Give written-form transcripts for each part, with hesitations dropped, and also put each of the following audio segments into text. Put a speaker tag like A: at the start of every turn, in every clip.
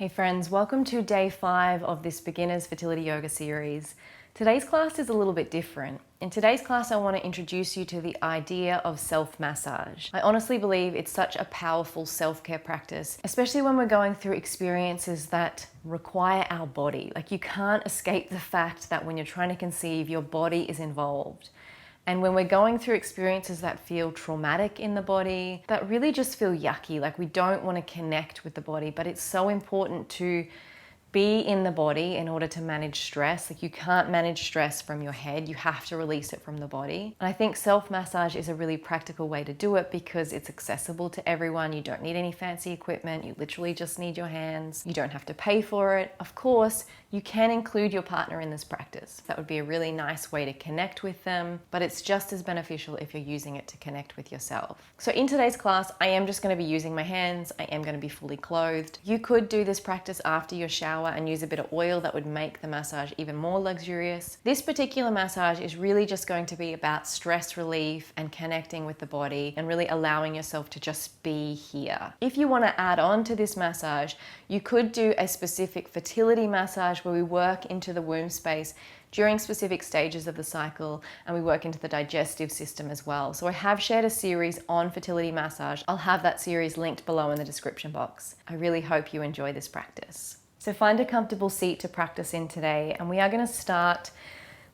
A: Hey friends, welcome to day 5 of this Beginners Fertility Yoga series. Today's class is a little bit different. In today's class, I want to introduce you to the idea of self-massage. I honestly believe it's such a powerful self-care practice, especially when we're going through experiences that require our body. Like, you can't escape the fact that when you're trying to conceive, your body is involved. And when we're going through experiences that feel traumatic in the body, that really just feel yucky, like we don't want to connect with the body, but it's so important to be in the body in order to manage stress. Like, you can't manage stress from your head, you have to release it from the body. And I think self-massage is a really practical way to do it because it's accessible to everyone. You don't need any fancy equipment, you literally just need your hands. You don't have to pay for it. Of course, you can include your partner in this practice. That would be a really nice way to connect with them, but it's just as beneficial if you're using it to connect with yourself. So in today's class, I am just going to be using my hands. I am going to be fully clothed. You could do this practice after your shower and use a bit of oil. That would make the massage even more luxurious. This particular massage is really just going to be about stress relief and connecting with the body and really allowing yourself to just be here. If you want to add on to this massage, you could do a specific fertility massage where we work into the womb space during specific stages of the cycle, and we work into the digestive system as well. So I have shared a series on fertility massage. I'll have that series linked below in the description box. I really hope you enjoy this practice. So find a comfortable seat to practice in today, and we are going to start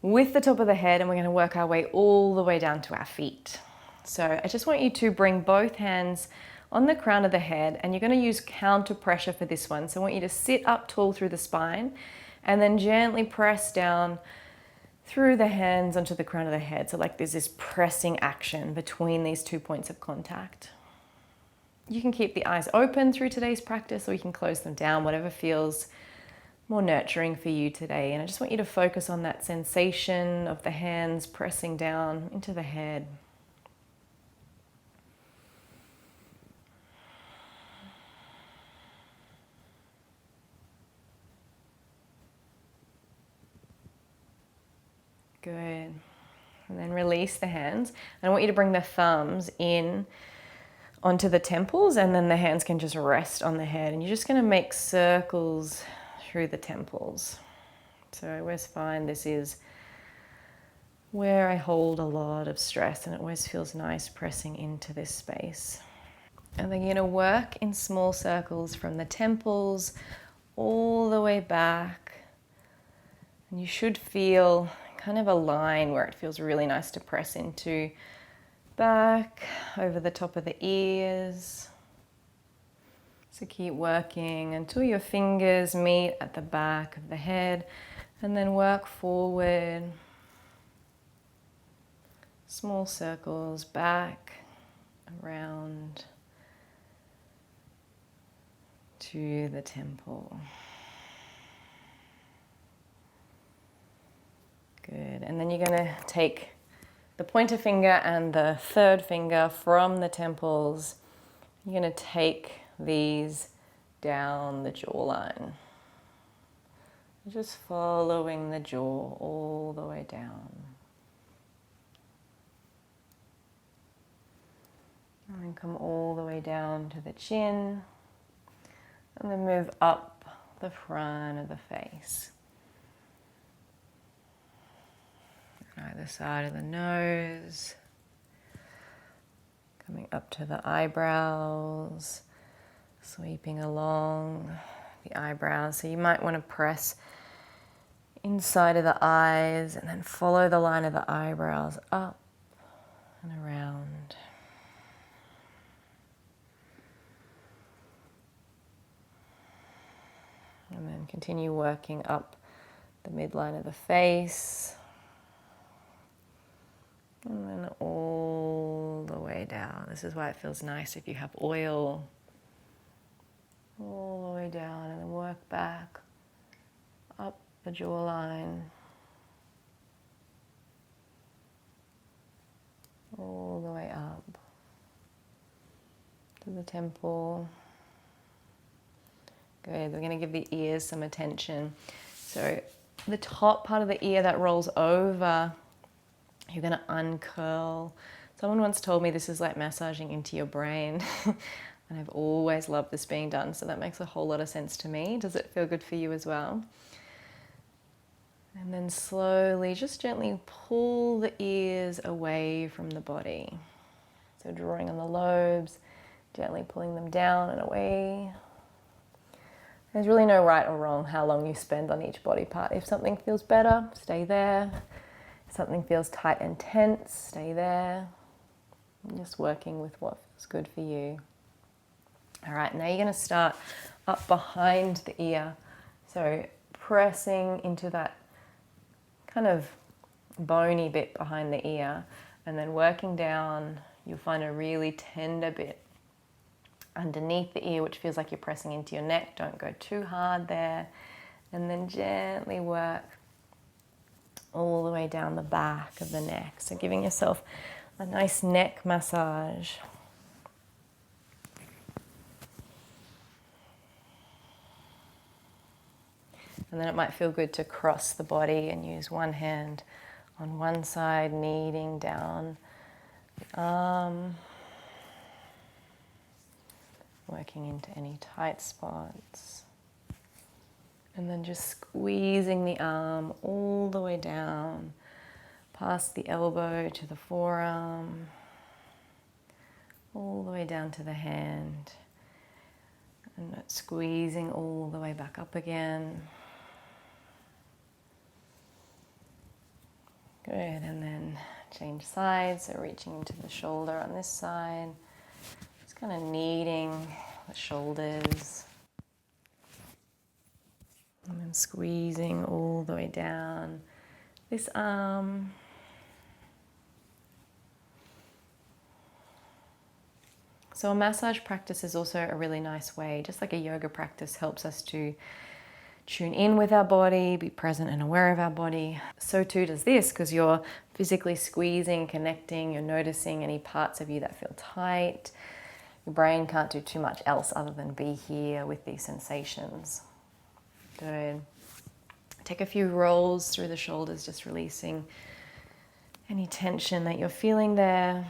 A: with the top of the head and we're going to work our way all the way down to our feet. So I just want you to bring both hands on the crown of the head, and you're going to use counter pressure for this one. So I want you to sit up tall through the spine and then gently press down through the hands onto the crown of the head. So like there's this pressing action between these 2 points of contact. You can keep the eyes open through today's practice, or you can close them down, whatever feels more nurturing for you today. And I just want you to focus on that sensation of the hands pressing down into the head. Good. And then release the hands. And I want you to bring the thumbs in onto the temples, and then the hands can just rest on the head. And you're just going to make circles through the temples. So I always find this is where I hold a lot of stress, and it always feels nice pressing into this space. And then you're going to work in small circles from the temples all the way back. And you should feel kind of a line where it feels really nice to press into, back over the top of the ears. So keep working until your fingers meet at the back of the head, and then work forward. Small circles back, around to the temple. Good. And then you're going to take the pointer finger and the third finger from the temples. You're going to take these down the jawline. Just following the jaw all the way down. And then come all the way down to the chin. And then move up the front of the face. Either side of the nose, coming up to the eyebrows, sweeping along the eyebrows. So you might want to press inside of the eyes and then follow the line of the eyebrows up and around. And then continue working up the midline of the face. And then all the way down. This is why it feels nice if you have oil. All the way down, and then work back up the jawline. All the way up to the temple. Good. We're going to give the ears some attention. So the top part of the ear that rolls over, you're going to uncurl. Someone once told me this is like massaging into your brain. And I've always loved this being done, so that makes a whole lot of sense to me. Does it feel good for you as well? And then slowly, just gently pull the ears away from the body. So drawing on the lobes, gently pulling them down and away. There's really no right or wrong how long you spend on each body part. If something feels better, stay there. If something feels tight and tense, stay there. I'm just working with what feels good for you. All right, now you're going to start up behind the ear. So pressing into that kind of bony bit behind the ear, and then working down, you'll find a really tender bit underneath the ear, which feels like you're pressing into your neck. Don't go too hard there. And then gently work all the way down the back of the neck. So giving yourself a nice neck massage. And then it might feel good to cross the body and use one hand on one side, kneading down the arm, working into any tight spots. And then just squeezing the arm all the way down, past the elbow to the forearm, all the way down to the hand. And squeezing all the way back up again. Good, and then change sides, so reaching into the shoulder on this side. Just kind of kneading the shoulders. And then squeezing all the way down this arm. So a massage practice is also a really nice way, just like a yoga practice helps us to tune in with our body, be present and aware of our body. So too does this, because you're physically squeezing, connecting, you're noticing any parts of you that feel tight. Your brain can't do too much else other than be here with these sensations. Good. Take a few rolls through the shoulders, just releasing any tension that you're feeling there.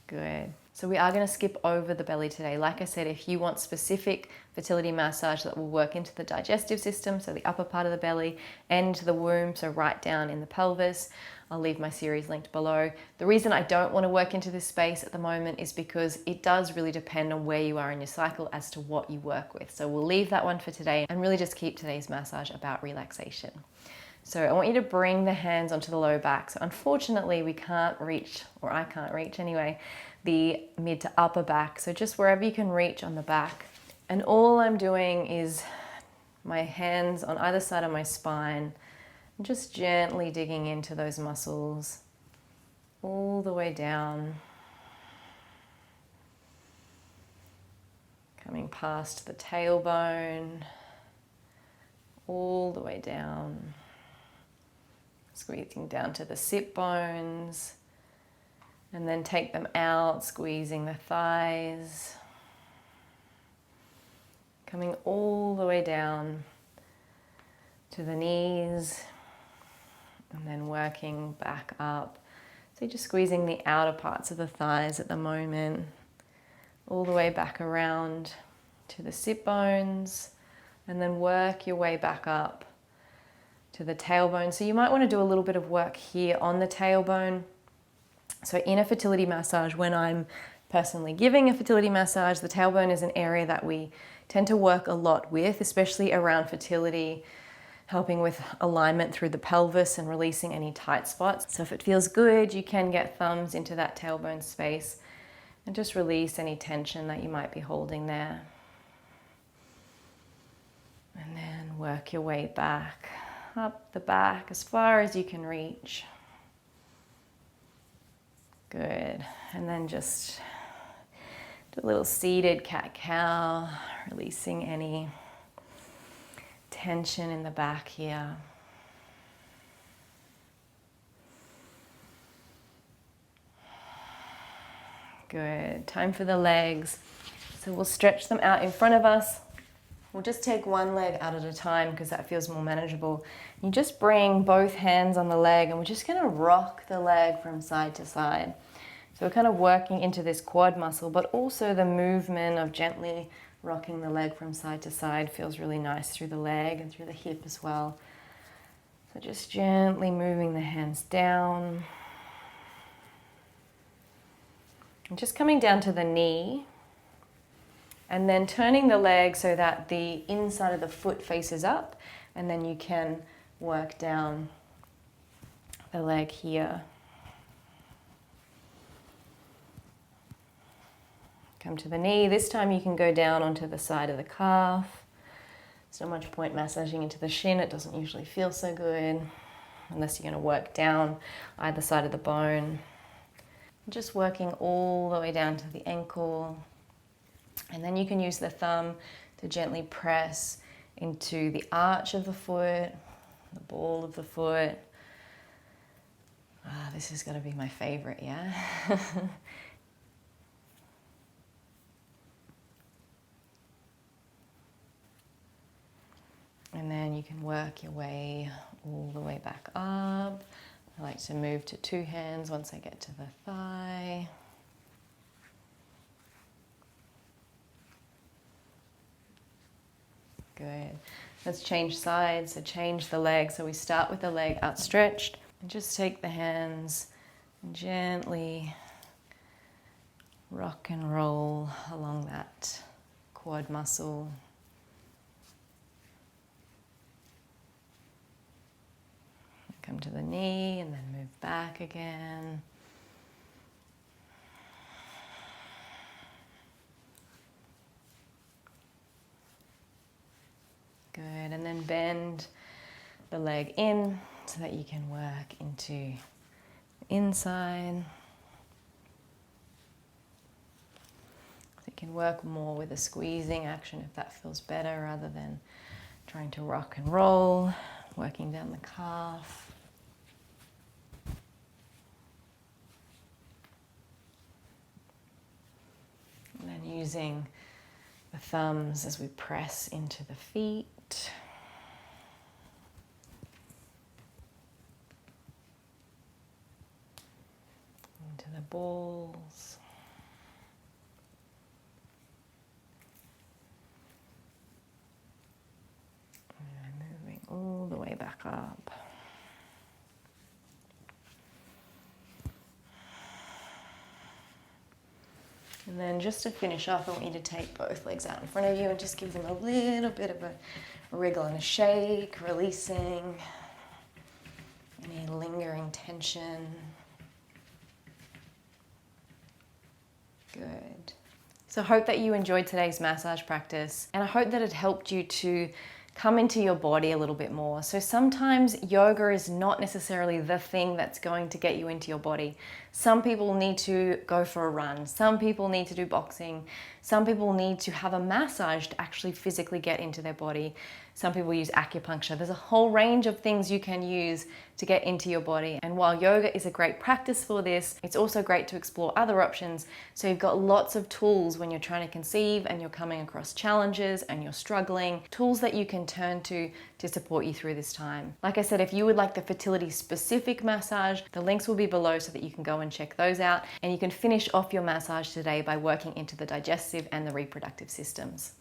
A: Good. So we are going to skip over the belly today. Like I said, if you want specific fertility massage that will work into the digestive system, so the upper part of the belly, and into the womb, so right down in the pelvis, I'll leave my series linked below. The reason I don't want to work into this space at the moment is because it does really depend on where you are in your cycle as to what you work with. So we'll leave that one for today and really just keep today's massage about relaxation. So I want you to bring the hands onto the low back. So unfortunately we can't reach, or I can't reach anyway, the mid to upper back. So just wherever you can reach on the back. And all I'm doing is my hands on either side of my spine, just gently digging into those muscles all the way down. Coming past the tailbone, all the way down. Squeezing down to the sit bones, and then take them out, squeezing the thighs. Coming all the way down to the knees, and then working back up. So you're just squeezing the outer parts of the thighs at the moment, all the way back around to the sit bones, and then work your way back up to the tailbone. So you might want to do a little bit of work here on the tailbone. So in a fertility massage, when I'm personally giving a fertility massage, the tailbone is an area that we tend to work a lot with, especially around fertility, helping with alignment through the pelvis and releasing any tight spots. So if it feels good, you can get thumbs into that tailbone space and just release any tension that you might be holding there. And then work your way back up the back as far as you can reach. Good. And then just do a little seated cat-cow, releasing any tension in the back here. Good. Time for the legs. So we'll stretch them out in front of us. We'll just take one leg out at a time because that feels more manageable. You just bring both hands on the leg and we're just going to rock the leg from side to side. So we're kind of working into this quad muscle, but also the movement of gently rocking the leg from side to side feels really nice through the leg and through the hip as well. So just gently moving the hands down. And just coming down to the knee. And then turning the leg so that the inside of the foot faces up. And then you can work down the leg here. Come to the knee. This time you can go down onto the side of the calf. There's not much point massaging into the shin. It doesn't usually feel so good unless you're going to work down either side of the bone. Just working all the way down to the ankle. And then you can use the thumb to gently press into the arch of the foot, the ball of the foot. This is going to be my favorite, yeah? And then you can work your way all the way back up. I like to move to two hands once I get to the thigh. Good. Let's change sides. So change the leg. So we start with the leg outstretched and just take the hands and gently rock and roll along that quad muscle. Come to the knee and then move back again. Good, and then bend the leg in so that you can work into the inside. So you can work more with a squeezing action if that feels better rather than trying to rock and roll, working down the calf. And then using the thumbs as we press into the feet. Into the balls. And moving all the way back up. And then just to finish off, I want you to take both legs out in front of you and just give them a little bit of a wriggle and a shake, releasing any lingering tension. Good. So I hope that you enjoyed today's massage practice, and I hope that it helped you to come into your body a little bit more. So sometimes yoga is not necessarily the thing that's going to get you into your body. Some people need to go for a run. Some people need to do boxing. Some people need to have a massage to actually physically get into their body. Some people use acupuncture. There's a whole range of things you can use to get into your body. And while yoga is a great practice for this, it's also great to explore other options. So you've got lots of tools when you're trying to conceive and you're coming across challenges and you're struggling, tools that you can turn to support you through this time. Like I said, if you would like the fertility specific massage, the links will be below so that you can go and check those out. And you can finish off your massage today by working into the digestive and the reproductive systems.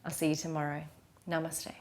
A: I'll see you tomorrow. Namaste.